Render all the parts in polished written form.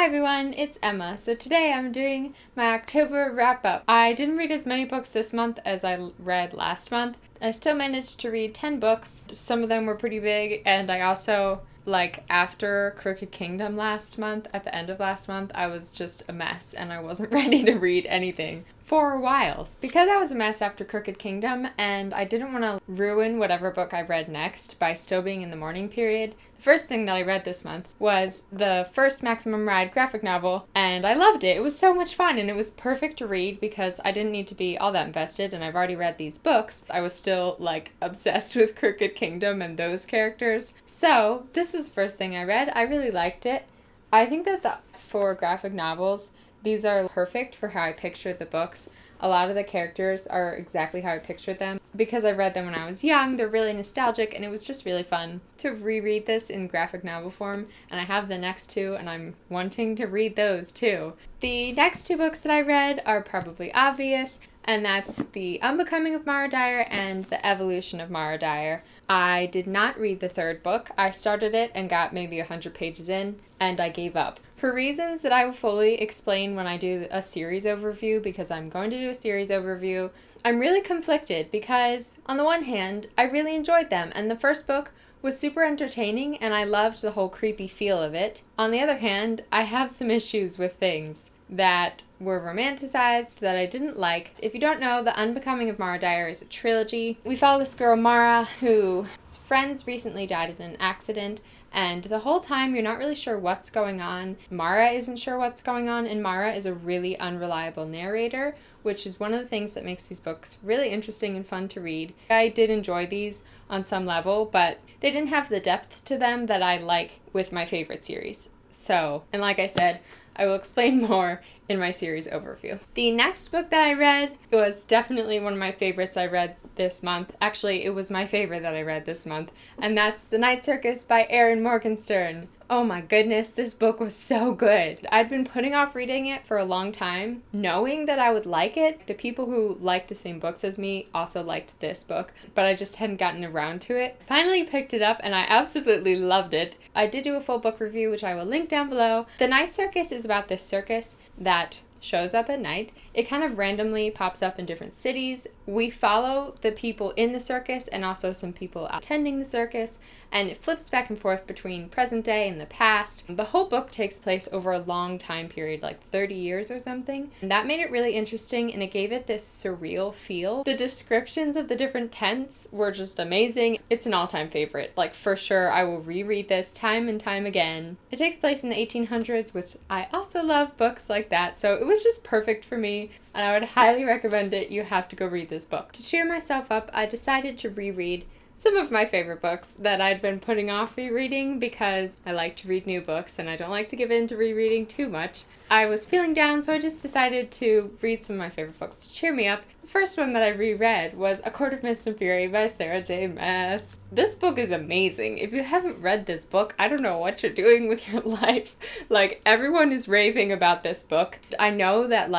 everyone, it's Emma. So today I'm doing my October wrap-up. I didn't read as many books this month as I read last month. I still managed to read 10 books. Some of them were pretty big, and I also, after Crooked Kingdom last month, at the end of last month, I was just a mess and I wasn't ready to read anything for a while. Because I was a mess after Crooked Kingdom and I didn't want to ruin whatever book I read next by still being in the mourning period, the first thing that I read this month was the first Maximum Ride graphic novel, and I loved it. It was so much fun, and it was perfect to read because I didn't need to be all that invested, and I've already read these books. I was still, obsessed with Crooked Kingdom and those characters. So, this was the first thing I read. I really liked it. I think that for graphic novels, these are perfect for how I pictured the books. A lot of the characters are exactly how I pictured them. Because I read them when I was young, they're really nostalgic, and it was just really fun to reread this in graphic novel form. And I have the next two, and I'm wanting to read those too. The next two books that I read are probably obvious, and that's The Unbecoming of Mara Dyer and The Evolution of Mara Dyer. I did not read the third book. I started it and got maybe 100 pages in, and I gave up. For reasons that I will fully explain when I do a series overview, because I'm going to do a series overview, I'm really conflicted because, on the one hand, I really enjoyed them, and the first book was super entertaining, and I loved the whole creepy feel of it. On the other hand, I have some issues with things that were romanticized that I didn't like. If you don't know, The Unbecoming of Mara Dyer is a trilogy. We follow this girl, Mara, whose friends recently died in an accident, and the whole time you're not really sure what's going on. Mara isn't sure what's going on, and Mara is a really unreliable narrator, which is one of the things that makes these books really interesting and fun to read. I did enjoy these on some level, but they didn't have the depth to them that I like with my favorite series. So, and like I said, I will explain more in my series overview. The next book that I read was definitely one of my favorites I read this month. Actually, it was my favorite that I read this month, and that's The Night Circus by Erin Morgenstern. Oh my goodness, this book was so good. I'd been putting off reading it for a long time, knowing that I would like it. The people who like the same books as me also liked this book, but I just hadn't gotten around to it. Finally picked it up, and I absolutely loved it. I did do a full book review, which I will link down below. The Night Circus is about this circus that shows up at night. It kind of randomly pops up in different cities. We follow the people in the circus and also some people attending the circus, and it flips back and forth between present day and the past. The whole book takes place over a long time period, 30 years or something. And that made it really interesting, and it gave it this surreal feel. The descriptions of the different tents were just amazing. It's an all-time favorite. For sure, I will reread this time and time again. It takes place in the 1800s, which I also love books like that, so it was just perfect for me, and I would highly recommend it. You have to go read this book. To cheer myself up, I decided to reread some of my favorite books that I'd been putting off rereading because I like to read new books and I don't like to give in to rereading too much. I was feeling down, so I just decided to read some of my favorite books to cheer me up. The first one that I reread was A Court of Mist and Fury by Sarah J. Maas. This book is amazing. If you haven't read this book, I don't know what you're doing with your life. Everyone is raving about this book. I know that,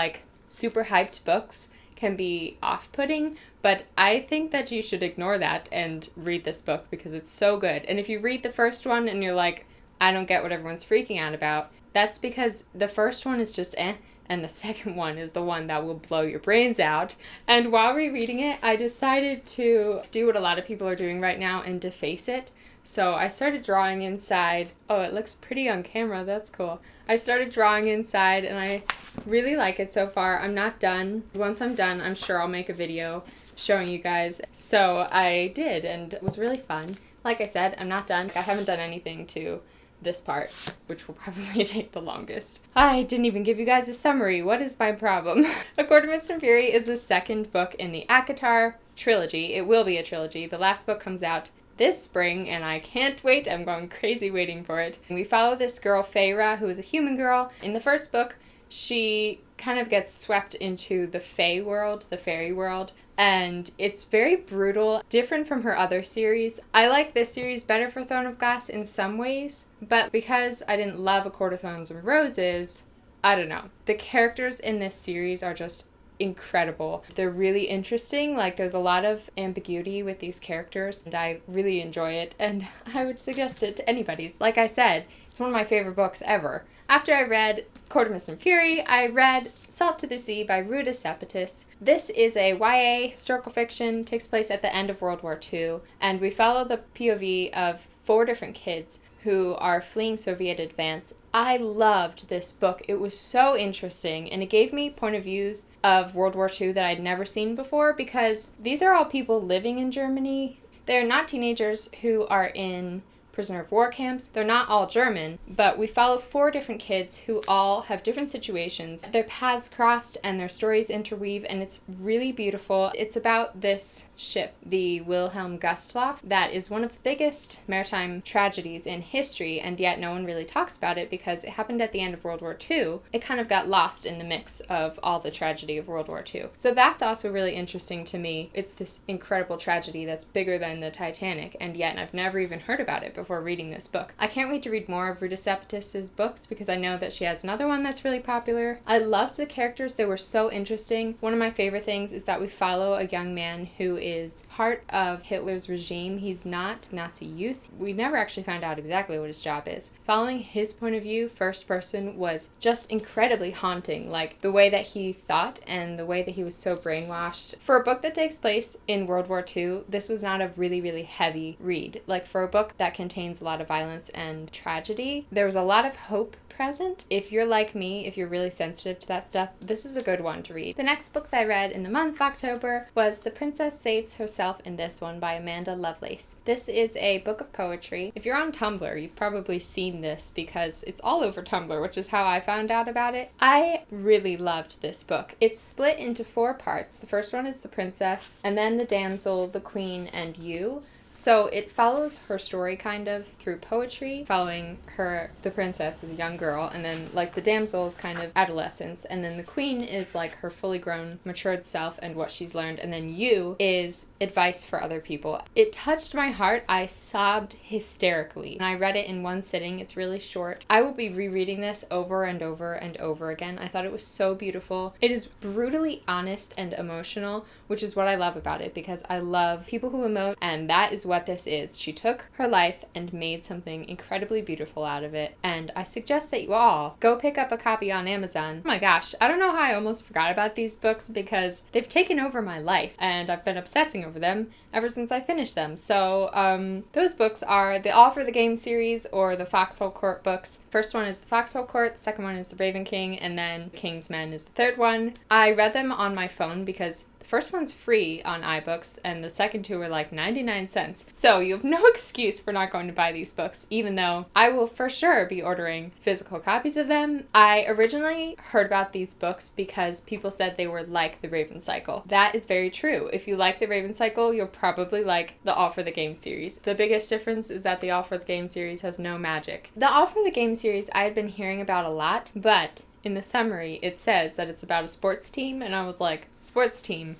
super hyped books can be off-putting, but I think that you should ignore that and read this book because it's so good. And if you read the first one and you're like, I don't get what everyone's freaking out about, that's because the first one is just and the second one is the one that will blow your brains out. And while rereading it, I decided to do what a lot of people are doing right now and deface it. So I started drawing inside. Oh, it looks pretty on camera. That's cool. I started drawing inside, and I really like it so far. I'm not done. Once I'm done, I'm sure I'll make a video showing you guys. So I did, and it was really fun. Like I said, I'm not done. I haven't done anything to this part, which will probably take the longest. I didn't even give you guys a summary. What is my problem? A Court of Mist and Fury is the second book in the ACOTAR trilogy. It will be a trilogy. The last book comes out this spring, and I can't wait. I'm going crazy waiting for it. And we follow this girl, Feyre, who is a human girl. In the first book, she kind of gets swept into the Fey world, the fairy world, and it's very brutal, different from her other series. I like this series better for Throne of Glass in some ways, but because I didn't love A Court of Thorns and Roses, I don't know. The characters in this series are just incredible. They're really interesting. Like, there's a lot of ambiguity with these characters, and I really enjoy it, and I would suggest it to anybody. Like I said, it's one of my favorite books ever. After I read Court of Mist and Fury, I read Salt to the Sea by Ruta Sepetys. This is a YA historical fiction, takes place at the end of World War II, and we follow the POV of 4 different kids who are fleeing Soviet advance. I loved this book. It was so interesting, and it gave me point of views of World War II that I'd never seen before, because these are all people living in Germany. They're not teenagers who are in prisoner of war camps. They're not all German, but we follow 4 different kids who all have different situations. Their paths crossed and their stories interweave, and it's really beautiful. It's about this ship, the Wilhelm Gustloff, that is one of the biggest maritime tragedies in history, and yet no one really talks about it because it happened at the end of World War II. It kind of got lost in the mix of all the tragedy of World War II. So that's also really interesting to me. It's this incredible tragedy that's bigger than the Titanic, and yet I've never even heard about it before reading this book. I can't wait to read more of Ruta Sepetys' books because I know that she has another one that's really popular. I loved the characters. They were so interesting. One of my favorite things is that we follow a young man who is part of Hitler's regime. He's not Nazi youth. We never actually found out exactly what his job is. Following his point of view, first person, was just incredibly haunting. Like, the way that he thought and the way that he was so brainwashed. For a book that takes place in World War II, this was not a really, really heavy read. Like, for a book that contains a lot of violence and tragedy, there was a lot of hope present. If you're like me, if you're really sensitive to that stuff, this is a good one to read. The next book that I read in the month of October was The Princess Saves Herself in This One by Amanda Lovelace. This is a book of poetry. If you're on Tumblr, you've probably seen this because it's all over Tumblr, which is how I found out about it. I really loved this book. It's split into 4 parts. The first one is the princess, and then the damsel, the queen, and you. So it follows her story kind of through poetry, following her, the princess, as a young girl, and then like the damsel's kind of adolescence, and then the queen is like her fully grown, matured self and what she's learned, and then you is advice for other people. It touched my heart. I sobbed hysterically, and I read it in one sitting. It's really short. I will be rereading this over and over and over again. I thought it was so beautiful. It is brutally honest and emotional, which is what I love about it, because I love people who emote, and that is what this is. She took her life and made something incredibly beautiful out of it, and I suggest that you all go pick up a copy on Amazon. Oh my gosh, I don't know how I almost forgot about these books because they've taken over my life, and I've been obsessing over them ever since I finished them. So those books are the All for the Game series or the Foxhole Court books. First one is the Foxhole Court, the second one is the Raven King, and then King's Men is the third one. I read them on my phone because first one's free on iBooks, and the second 2 are like 99 cents. So you have no excuse for not going to buy these books, even though I will for sure be ordering physical copies of them. I originally heard about these books because people said they were like the Raven Cycle. That is very true. If you like the Raven Cycle, you'll probably like the All for the Game series. The biggest difference is that the All for the Game series has no magic. The All for the Game series I had been hearing about a lot, but in the summary, it says that it's about a sports team, and I was like, sports team?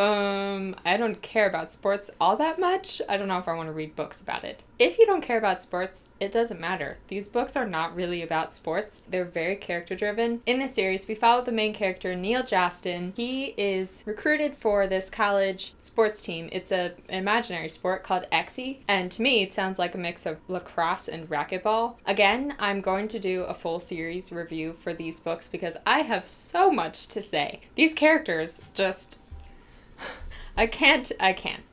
I don't care about sports all that much. I don't know if I want to read books about it. If you don't care about sports, it doesn't matter. These books are not really about sports. They're very character driven. In this series, we follow the main character, Neil Jostin. He is recruited for this college sports team. It's an imaginary sport called Exy, and to me, it sounds like a mix of lacrosse and racquetball. Again, I'm going to do a full series review for these books because I have so much to say. These characters just... I can't.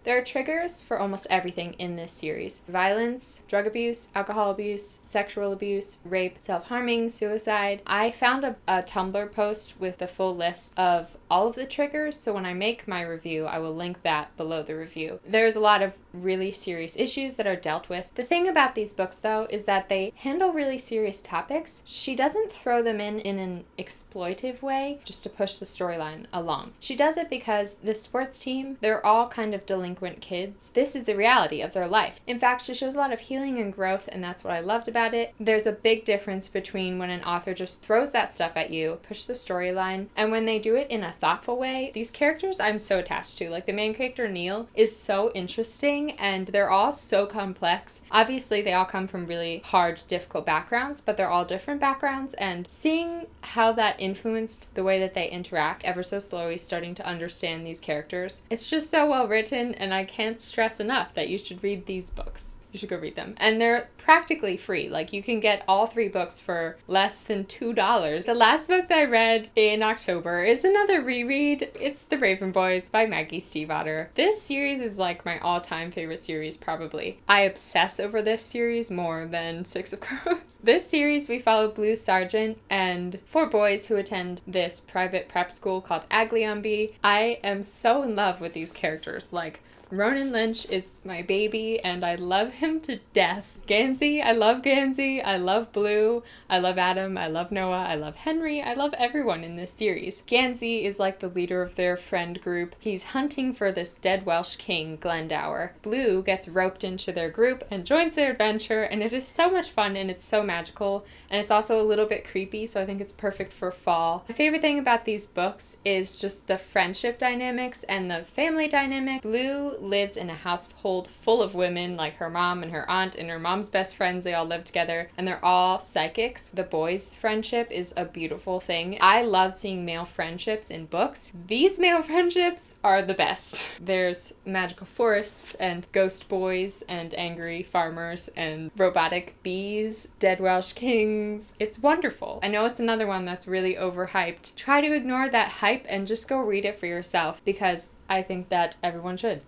There are triggers for almost everything in this series. Violence, drug abuse, alcohol abuse, sexual abuse, rape, self-harming, suicide. I found a Tumblr post with the full list of all of the triggers, so when I make my review, I will link that below the review. There's a lot of really serious issues that are dealt with. The thing about these books, though, is that they handle really serious topics. She doesn't throw them in an exploitive way just to push the storyline along. She does it because this sports team, they're all kind of delinquent kids. This is the reality of their life. In fact, she shows a lot of healing and growth, and that's what I loved about it. There's a big difference between when an author just throws that stuff at you, push the storyline, and when they do it in a thoughtful way. These characters I'm so attached to. Like the main character, Neil, is so interesting and they're all so complex. Obviously, they all come from really hard, difficult backgrounds, but they're all different backgrounds, and seeing how that influenced the way that they interact ever so slowly, starting to understand these characters. It's just so well written, and I can't stress enough that you should read these books. You should go read them. And they're practically free. Like, you can get all 3 books for less than $2. The last book that I read in October is another reread. It's The Raven Boys by Maggie Stiefvater. This series is like my all-time favorite series, probably. I obsess over this series more than Six of Crows. This series, we follow Blue Sergeant and 4 boys who attend this private prep school called Agliumby. I am so in love with these characters. Like, Ronan Lynch is my baby, and I love him to death. Gansey, I love Gansey. I love Blue. I love Adam. I love Noah. I love Henry. I love everyone in this series. Gansey is like the leader of their friend group. He's hunting for this dead Welsh king, Glendower. Blue gets roped into their group and joins their adventure, and it is so much fun, and it's so magical, and it's also a little bit creepy, so I think it's perfect for fall. My favorite thing about these books is just the friendship dynamics and the family dynamic. Blue lives in a household full of women, like her mom and her aunt and her mom's best friends. They all live together, and they're all psychics. The boys' friendship is a beautiful thing. I love seeing male friendships in books. These male friendships are the best. There's magical forests and ghost boys and angry farmers and robotic bees, dead Welsh kings. It's wonderful. I know it's another one that's really overhyped. Try to ignore that hype and just go read it for yourself, because I think that everyone should.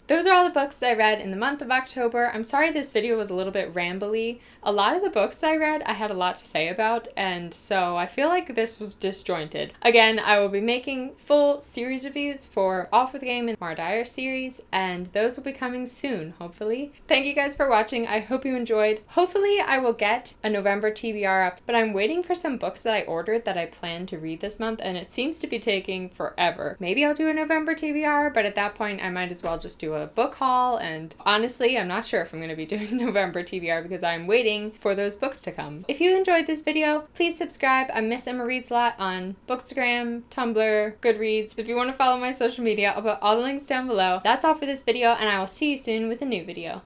Those are all the books that I read in the month of October. I'm sorry this video was a little bit rambly. A lot of the books that I read, I had a lot to say about, and so I feel like this was disjointed. Again, I will be making full series reviews for All for the Game and Mar Dyer series, and those will be coming soon, hopefully. Thank you guys for watching. I hope you enjoyed. Hopefully I will get a November TBR up, but I'm waiting for some books that I ordered that I plan to read this month, and it seems to be taking forever. Maybe I'll do a November TBR, but at that point I might as well just do a book haul, and honestly, I'm not sure if I'm going to be doing November TBR because I'm waiting for those books to come. If you enjoyed this video, please subscribe. I'm Miss Emma Reads a lot on Bookstagram, Tumblr, Goodreads. If you want to follow my social media, I'll put all the links down below. That's all for this video, and I will see you soon with a new video.